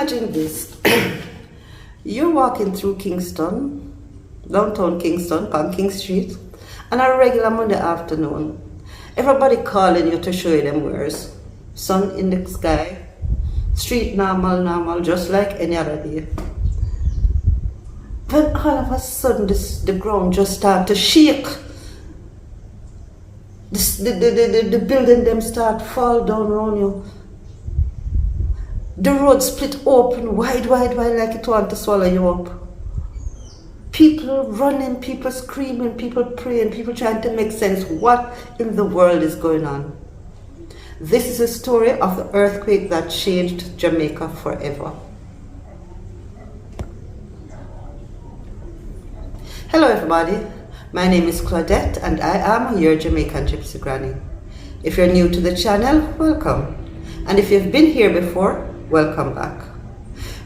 Imagine this. You're walking through Kingston, downtown Kingston, on King Street, on a regular Monday afternoon. Everybody calling you to show you them wares. Sun in the sky, street normal, just like any other day. But all of a sudden, the ground just start to shake. The building them start fall down around you. The road split open wide like it want to swallow you up. People running, people screaming, people praying, people trying to make sense. What in the world is going on? This is a story of the earthquake that changed Jamaica forever. Hello everybody, my name is Claudette and I am your Jamaican Gypsy Granny. If you're new to the channel, welcome. And if you've been here before, welcome back.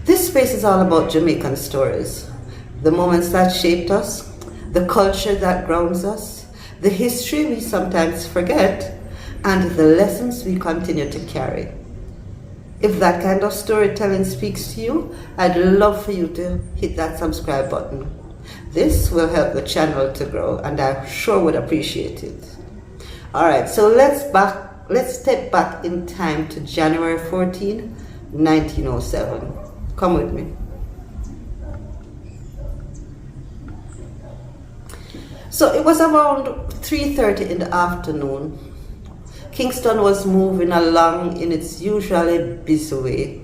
This space is all about Jamaican stories. The moments that shaped us, the culture that grounds us, the history we sometimes forget, and the lessons we continue to carry. If that kind of storytelling speaks to you, I'd love for you to hit that subscribe button. This will help the channel to grow and I sure would appreciate it. Alright, so let's step back in time to January 14, 1907. Come with me. So it was around 3:30 in the afternoon. Kingston was moving along in its usually busy way.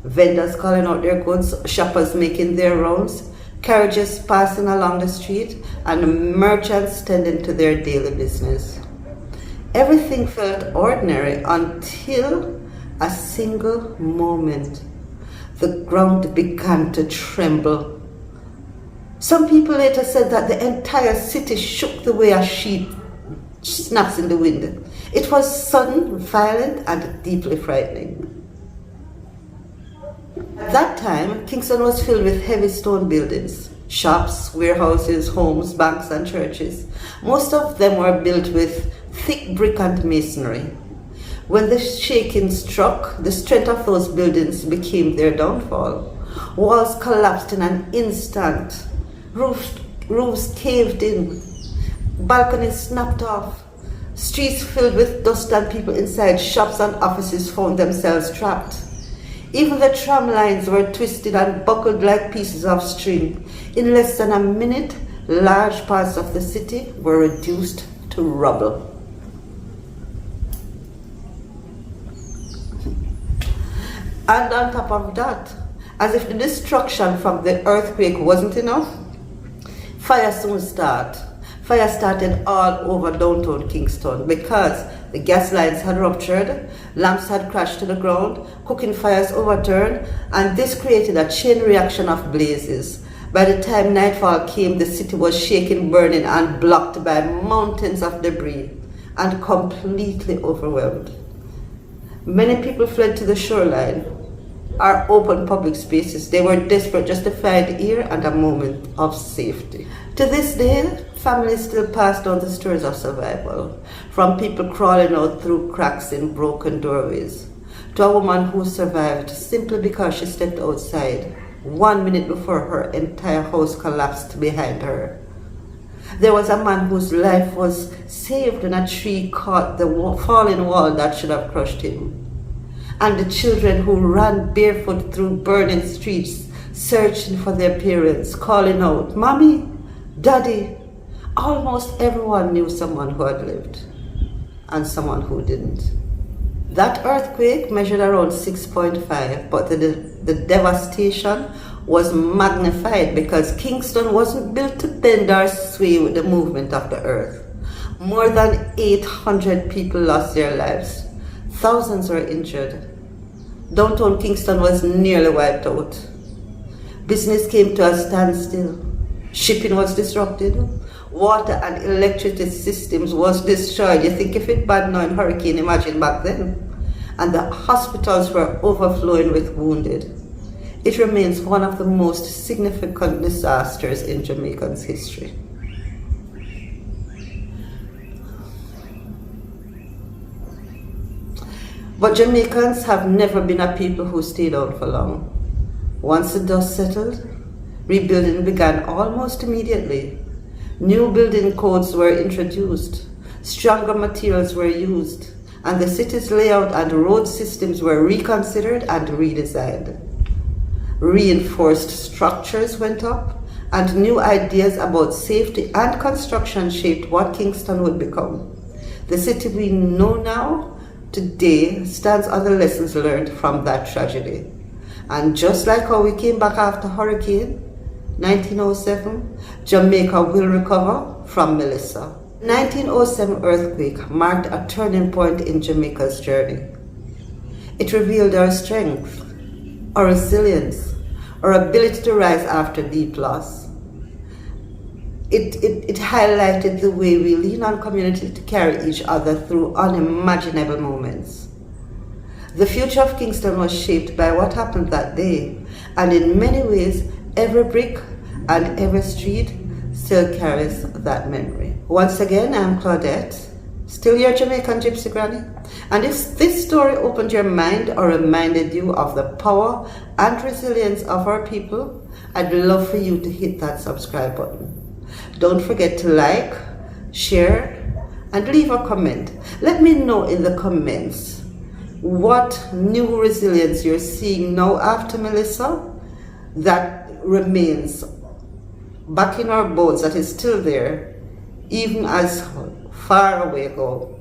Vendors calling out their goods, shoppers making their rounds, carriages passing along the street, and merchants tending to their daily business. Everything felt ordinary until a single moment. The ground began to tremble. Some people later said that the entire city shook the way a sheet snaps in the wind. It was sudden, violent, and deeply frightening. At that time, Kingston was filled with heavy stone buildings, shops, warehouses, homes, banks, and churches. Most of them were built with thick brick and masonry. When the shaking struck, the strength of those buildings became their downfall. Walls collapsed in an instant. Roofs caved in. Balconies snapped off. Streets filled with dust and people inside shops and offices found themselves trapped. Even the tram lines were twisted and buckled like pieces of string. In less than a minute, large parts of the city were reduced to rubble. And on top of that, as if the destruction from the earthquake wasn't enough, fire soon started. Fire started all over downtown Kingston because the gas lines had ruptured, lamps had crashed to the ground, cooking fires overturned, and this created a chain reaction of blazes. By the time nightfall came, the city was shaking, burning, and blocked by mountains of debris, and completely overwhelmed. Many people fled to the shoreline, or open public spaces. They were desperate just to find air and a moment of safety. To this day, families still pass down the stories of survival, from people crawling out through cracks in broken doorways, to a woman who survived simply because she stepped outside 1 minute before her entire house collapsed behind her. There was a man whose life was saved when a tree caught the falling wall that should have crushed him. And the children who ran barefoot through burning streets, searching for their parents, calling out, "Mommy, Daddy." Almost everyone knew someone who had lived, and someone who didn't. That earthquake measured around 6.5, but the devastation was magnified because Kingston wasn't built to bend or sway with the movement of the earth. More than 800 people lost their lives. Thousands were injured. Downtown Kingston was nearly wiped out. Business came to a standstill. Shipping was disrupted. Water and electricity systems was destroyed. You think if it bad now in hurricane, imagine back then. And the hospitals were overflowing with wounded. It remains one of the most significant disasters in Jamaican's history. But Jamaicans have never been a people who stayed out for long. Once the dust settled, rebuilding began almost immediately. New building codes were introduced, stronger materials were used, and the city's layout and road systems were reconsidered and redesigned. Reinforced structures went up, and new ideas about safety and construction shaped what Kingston would become. The city we know now, today, stands on the lessons learned from that tragedy. And just like how we came back after Hurricane 1907, Jamaica will recover from Melissa. The 1907 earthquake marked a turning point in Jamaica's journey. It revealed our strength, our resilience, our ability to rise after deep loss. It highlighted the way we lean on community to carry each other through unimaginable moments. The future of Kingston was shaped by what happened that day, and in many ways, every brick and every street still carries that memory. Once again, I'm Claudette, still your Jamaican Gypsy Granny. And if this story opened your mind or reminded you of the power and resilience of our people, I'd love for you to hit that subscribe button. Don't forget to like, share, and leave a comment. Let me know in the comments what new resilience you're seeing now after Melissa that remains back in our bones, that is still there, even as far away ago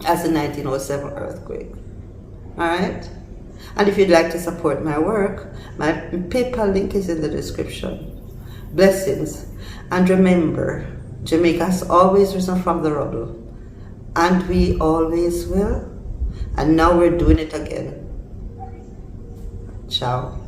as the 1907 earthquake. Alright? And if you'd like to support my work, my PayPal link is in the description. Blessings. And remember, Jamaica has always risen from the rubble. And we always will. And now we're doing it again. Ciao.